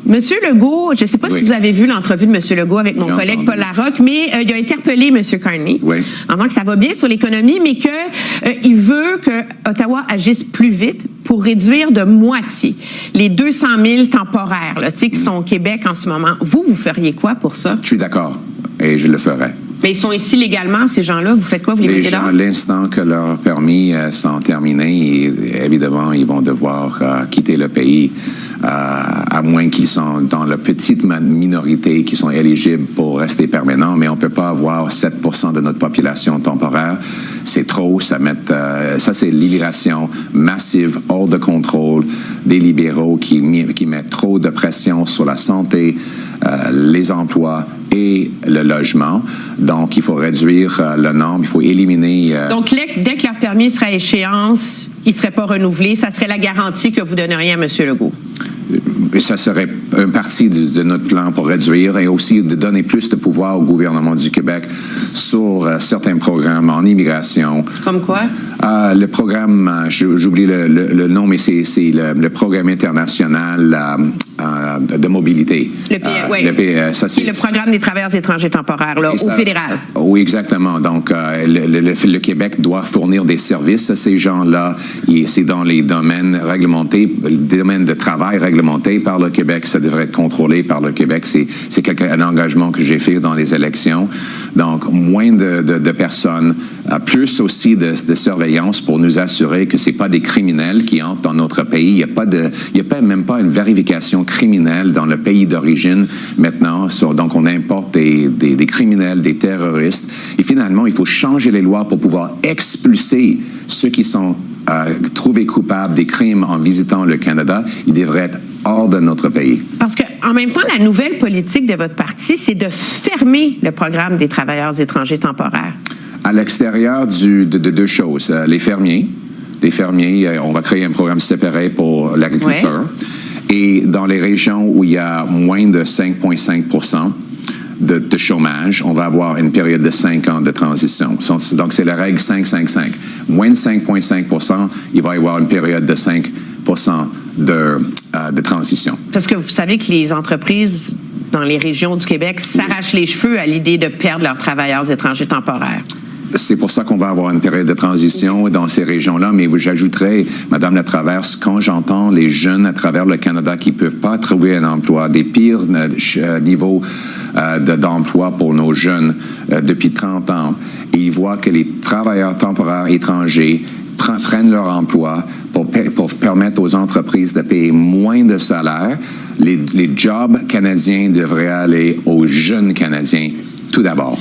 Monsieur Legault, je ne sais pas si vous avez vu l'entrevue de Monsieur Legault avec mon collègue Paul Larocque, mais il a interpellé Monsieur Carney en disant que ça va bien sur l'économie, mais qu'il veut que Ottawa agisse plus vite pour réduire de moitié les 200 000 temporaires là, qui sont au Québec en ce moment. Vous feriez quoi pour ça? Je suis d'accord et je le ferai. Mais ils sont ici légalement, ces gens-là. Vous faites quoi? Vous les mettez dehors? L'instant que leurs permis sont terminés, évidemment, ils vont devoir quitter le pays, à moins qu'ils sont dans la petite minorité qui sont éligibles pour rester permanents. Mais on ne peut pas avoir 7% de notre population temporaire. C'est trop. Ça c'est l'immigration massive, hors de contrôle, des libéraux qui mettent trop de pression sur la santé, les emplois et le logement. Donc, il faut réduire le nombre, il faut éliminer... Donc, dès que leur permis sera à échéance, il ne serait pas renouvelé, ça serait la garantie que vous donneriez à M. Legault? Ça serait une partie de notre plan pour réduire et aussi de donner plus de pouvoir au gouvernement du Québec sur certains programmes en immigration. Comme quoi? Le programme, j'oublie le nom, mais c'est le programme international de mobilité. Le programme des travailleurs étrangers temporaires, là, au fédéral. Oui, exactement. Donc, le Québec doit fournir des services à ces gens-là. C'est dans les domaines réglementés, le domaine de travail réglementé par le Québec. Ça devrait être contrôlé par le Québec. C'est un engagement que j'ai fait dans les élections. Donc, moins de personnes, plus aussi de surveillance pour nous assurer que c'est pas des criminels qui entrent dans notre pays. Il y a même pas une vérification criminelle dans le pays d'origine maintenant. Donc, on importe des criminels, des terroristes. Et finalement, il faut changer les lois pour pouvoir expulser ceux qui sont trouvés coupables des crimes en visitant le Canada. Ils devraient être hors de notre pays. Parce qu'en même temps, la nouvelle politique de votre parti, c'est de fermer le programme des travailleurs étrangers temporaires. À l'extérieur de deux choses. Les fermiers, on va créer un programme séparé pour l'agriculteur. Et dans les régions où il y a moins de 5,5% de chômage, on va avoir une période de 5 ans de transition. Donc, c'est la règle 5-5-5. Moins de 5,5%, il va y avoir une période de 5% de transition. Parce que vous savez que les entreprises dans les régions du Québec s'arrachent les cheveux à l'idée de perdre leurs travailleurs étrangers temporaires. C'est pour ça qu'on va avoir une période de transition dans ces régions-là. Mais j'ajouterais, Madame Latraverse, quand j'entends les jeunes à travers le Canada qui ne peuvent pas trouver un emploi, des pires niveaux d'emploi pour nos jeunes depuis 30 ans, et ils voient que les travailleurs temporaires étrangers prennent leur emploi pour permettre aux entreprises de payer moins de salaire, les jobs canadiens devraient aller aux jeunes Canadiens tout d'abord.